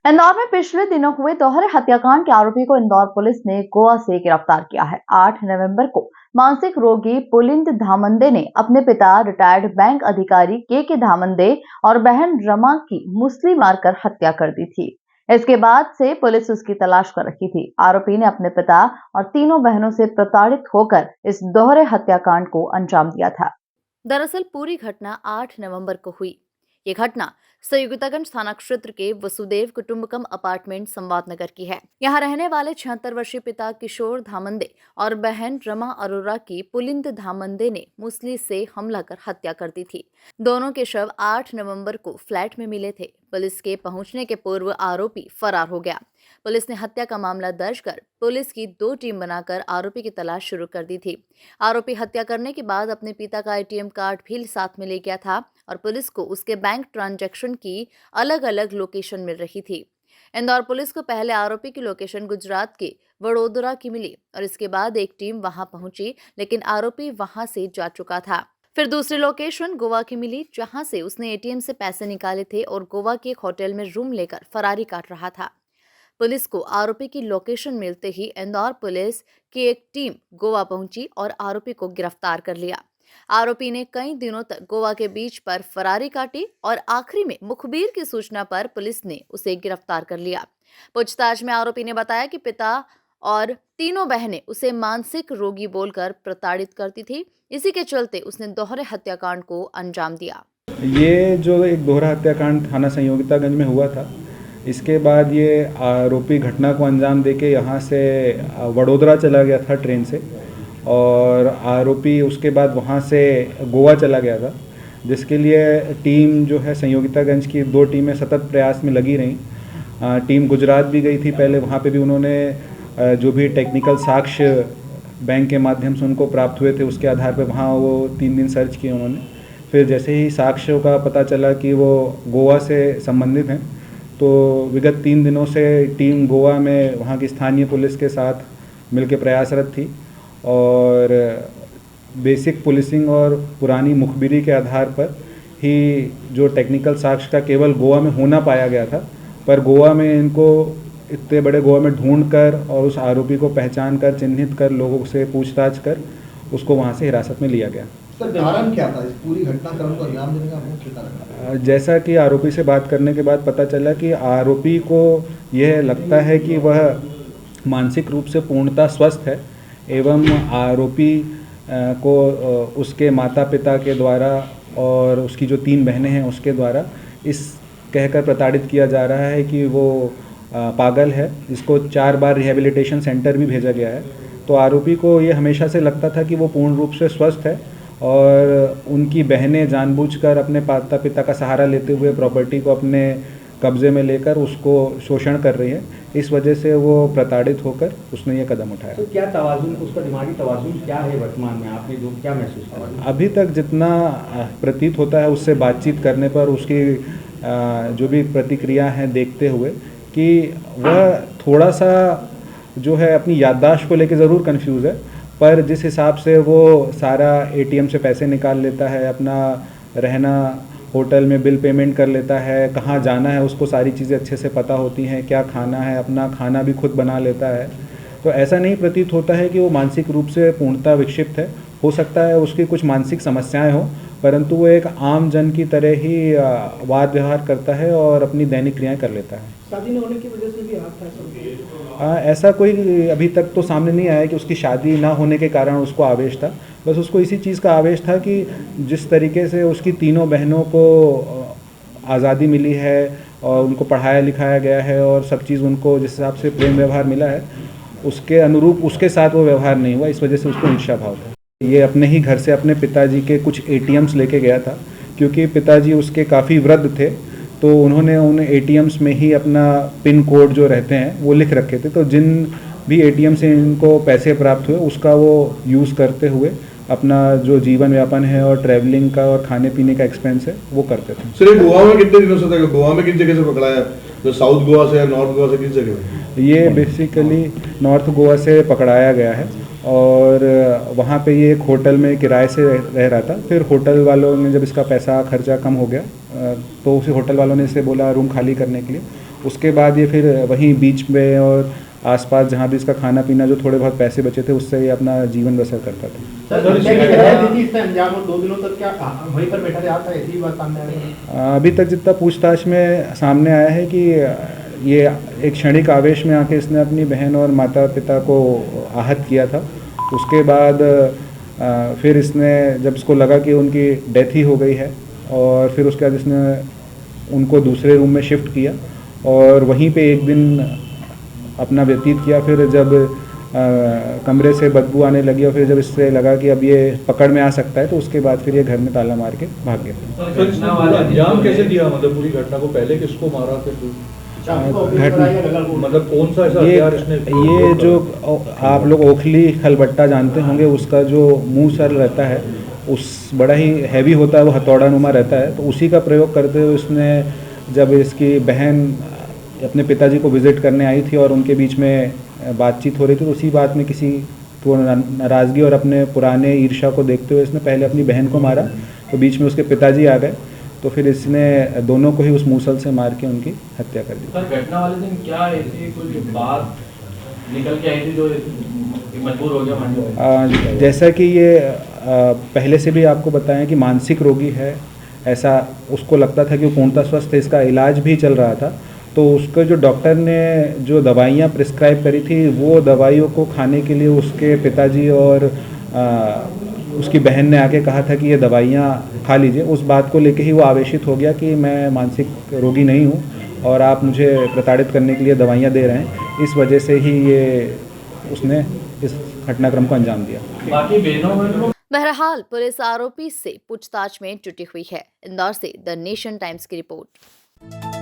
इंदौर में पिछले दिनों हुए दोहरे हत्याकांड के आरोपी को इंदौर पुलिस ने गोवा से गिरफ्तार किया है। 8 नवंबर को मानसिक रोगी पुलिंद धामंदे ने अपने पिता रिटायर्ड बैंक अधिकारी के धामंदे और बहन रमा की मुसली मारकर हत्या कर दी थी। इसके बाद से पुलिस उसकी तलाश कर रही थी। आरोपी ने अपने पिता और तीनों बहनों से प्रताड़ित होकर इस दोहरे हत्याकांड को अंजाम दिया था। दरअसल पूरी घटना 8 नवंबर को हुई। ये घटना संयुक्तागंज थाना क्षेत्र के वसुदेव कुटुंबकम अपार्टमेंट संवाद नगर की है। यहाँ रहने वाले 76 वर्षीय पिता किशोर धामंदे और बहन रमा अरोरा की पुलिंद धामंदे ने मुसली से हमला कर हत्या कर दी थी। दोनों के शव 8 नवंबर को फ्लैट में मिले थे। पुलिस के पहुंचने के पूर्व आरोपी फरार हो गया। पुलिस ने हत्या का मामला दर्ज कर पुलिस की 2 टीम बनाकर आरोपी की तलाश शुरू कर दी थी। आरोपी हत्या करने के बाद अपने पिता का एटीएम कार्ड भी साथ में ले गया था और पुलिस को उसके बैंक ट्रांजैक्शन की अलग अलग लोकेशन मिल रही थी। इंदौर पुलिस को पहले आरोपी की लोकेशन गुजरात के वडोदरा की मिली और इसके बाद एक टीम वहां पहुंची, लेकिन आरोपी वहां से जा चुका था। फिर दूसरी लोकेशन गोवा की मिली, जहां से उसने एटीएम से पैसे निकाले थे और गोवा के एक होटल में रूम लेकर फरारी काट रहा था। पुलिस को आरोपी की लोकेशन मिलते ही इंदौर पुलिस की एक टीम गोवा पहुंची और आरोपी को गिरफ्तार कर लिया। आरोपी ने कई दिनों तक गोवा के बीच पर फरारी काटी और आखिरी में मुखबिर की सूचना पर पुलिस ने उसे गिरफ्तार कर लिया। पूछताछ में आरोपी ने बताया कि पिता और तीनों बहनें उसे मानसिक रोगी बोलकर प्रताड़ित करती थी। इसी के चलते उसने दोहरे हत्याकांड को अंजाम दिया। ये जो एक दोहरा हत्याकांड थाना संयोगितागंज में हुआ था, इसके बाद ये आरोपी घटना को अंजाम देके यहाँ से वडोदरा चला गया था ट्रेन से, और आरोपी उसके बाद वहाँ से गोवा चला गया था, जिसके लिए टीम जो है संयोगितागंज की 2 टीमें सतत प्रयास में लगी रहीं। टीम गुजरात भी गई थी पहले, वहाँ पे भी उन्होंने जो भी टेक्निकल साक्ष्य बैंक के माध्यम से उनको प्राप्त हुए थे, उसके आधार पर वहाँ वो 3 दिन सर्च किए उन्होंने। फिर जैसे ही साक्ष्यों का पता चला कि वो गोवा से संबंधित हैं, तो विगत 3 दिनों से टीम गोवा में वहाँ की स्थानीय पुलिस के साथ मिलकर प्रयासरत थी और बेसिक पुलिसिंग और पुरानी मुखबिरी के आधार पर ही जो टेक्निकल साक्ष्य का केवल गोवा में होना पाया गया था, पर गोवा में इनको इतने बड़े गोवा में ढूंढ कर और उस आरोपी को पहचान कर चिन्हित कर लोगों से पूछताछ कर उसको वहाँ से हिरासत में लिया गया। सर, कारण क्या था इस पूरी घटनाक्रम को अंजाम देने का मुख्य कारण? जैसा कि आरोपी से बात करने के बाद पता चला कि आरोपी को यह लगता है कि वह मानसिक रूप से पूर्णतः स्वस्थ है एवं आरोपी को उसके माता पिता के द्वारा और उसकी जो 3 बहनें हैं उसके द्वारा इस कहकर प्रताड़ित किया जा रहा है कि वो पागल है। इसको 4 बार रिहेबिलिटेशन सेंटर भी भेजा गया है। तो आरोपी को ये हमेशा से लगता था कि वो पूर्ण रूप से स्वस्थ है और उनकी बहनें जानबूझकर अपने माता पिता का सहारा लेते हुए प्रॉपर्टी को अपने कब्जे में लेकर उसको शोषण कर रही है। इस वजह से वो प्रताड़ित होकर उसने ये कदम उठाया। तो क्या तवाज़ुन, उसका दिमागी तवाज़ुन क्या है वर्तमान में, आपने जो क्या महसूस किया? अभी तक जितना प्रतीत होता है उससे बातचीत करने पर उसकी जो भी प्रतिक्रिया हैं देखते हुए कि वह थोड़ा सा जो है अपनी याददाश्त को लेकर ज़रूर कंफ्यूज है, पर जिस हिसाब से वो सारा एटीएम से पैसे निकाल लेता है, अपना रहना होटल में बिल पेमेंट कर लेता है, कहाँ जाना है उसको सारी चीज़ें अच्छे से पता होती हैं, क्या खाना है अपना खाना भी खुद बना लेता है, तो ऐसा नहीं प्रतीत होता है कि वो मानसिक रूप से पूर्णतः विक्षिप्त है। हो सकता है उसकी कुछ मानसिक समस्याएं हो, परंतु वो एक आम जन की तरह ही वाद व्यवहार करता है और अपनी दैनिक क्रियाएं कर लेता है। शादी न होने की वजह से भी हाथ था? ऐसा कोई अभी तक तो सामने नहीं आया कि उसकी शादी ना होने के कारण उसको आवेश था। बस उसको इसी चीज़ का आवेश था कि जिस तरीके से उसकी तीनों बहनों को आज़ादी मिली है और उनको पढ़ाया लिखाया गया है और सब चीज़ उनको जिस हिसाब से प्रेम व्यवहार मिला है उसके अनुरूप उसके साथ वो व्यवहार नहीं हुआ, इस वजह से उसको ईर्ष्या भाव था। ये अपने ही घर से अपने पिताजी के कुछ एटीएम्स लेके गया था, क्योंकि पिताजी उसके काफ़ी वृद्ध थे, तो उन्होंने उन एटीएम्स में ही अपना पिन कोड जो रहते हैं वो लिख रखे थे। तो जिन भी एटीएम से इनको पैसे प्राप्त हुए उसका वो यूज़ करते हुए अपना जो जीवन यापन है और ट्रैवलिंग का और खाने पीने का एक्सपेंस है वो करते थे। सर, ये गोवा में कितने दिनों से था? गोवा में किस जगह से पकड़ा है? जो साउथ गोवा से या नॉर्थ गोवा से, किस जगह? ये बेसिकली नॉर्थ गोवा से पकड़ाया गया है और वहाँ पे ये एक होटल में किराए से रह रहा था। फिर होटल वालों ने जब इसका पैसा खर्चा कम हो गया तो उसी होटल वालों ने इसे बोला रूम खाली करने के लिए, उसके बाद ये फिर वहीं बीच में और आसपास जहाँ भी इसका खाना पीना जो थोड़े बहुत पैसे बचे थे उससे ये अपना जीवन बसर करता था। सर हत्या की हिदायत दी थी इसने अंजाम और 2 दिनों तक क्या वहीं पर बैठा रहा था, ऐसी बात सामने आ रही है? अभी तक जितना पूछताछ में सामने आया है कि ये एक क्षणिक आवेश में आके इसने अपनी बहन और माता पिता को आहत किया था। उसके बाद फिर इसने जब इसको लगा कि उनकी डेथ ही हो गई है और फिर उसके बाद इसने उनको दूसरे रूम में शिफ्ट किया और वहीं पे एक दिन अपना व्यतीत किया। फिर जब कमरे से बदबू आने लगी और फिर जब इससे लगा कि अब ये पकड़ में आ सकता है तो उसके बाद फिर ये घर में ताला मार के भाग गया। तो इसने अंजाम कैसे दिया, मतलब पूरी घटना को पहले किसको मारा फिर मतलब कौन सा ऐसा हथियार इसने? ये जो आप लोग ओखली खलबट्टा जानते होंगे, उसका जो मुंह सर रहता है उस बड़ा ही हैवी होता है, वो हथौड़ा नुमा रहता है, तो उसी का प्रयोग करते हुए उसने जब इसकी बहन अपने पिताजी को विज़िट करने आई थी और उनके बीच में बातचीत हो रही थी तो उसी बात में किसी को नाराज़गी और अपने पुराने ईर्ष्या को देखते हुए इसने पहले अपनी बहन को मारा तो बीच में उसके पिताजी आ गए तो फिर इसने दोनों को ही उस मूसल से मार के उनकी हत्या कर दी। सर घटना वाले दिन क्या ऐसी कोई बात निकल के आई थी जो मजबूर हो गया मानने? जैसा कि ये पहले से भी आपको बताएं कि मानसिक रोगी है, ऐसा उसको लगता था कि वो पूर्णतः स्वस्थ है, इसका इलाज भी चल रहा था। तो उसको जो डॉक्टर ने जो दवाइयाँ प्रिस्क्राइब करी थी वो दवाइयों को खाने के लिए उसके पिताजी और उसकी बहन ने आके कहा था कि ये दवाइयाँ खा लीजिए। उस बात को लेके ही वो आवेशित हो गया कि मैं मानसिक रोगी नहीं हूँ और आप मुझे प्रताड़ित करने के लिए दवाइयाँ दे रहे हैं। इस वजह से ही ये उसने इस घटनाक्रम को अंजाम दिया। बाकी बहनों बहरहाल पुलिस आरोपी से पूछताछ में जुटी हुई है। इंदौर से द नेशन टाइम्स की रिपोर्ट।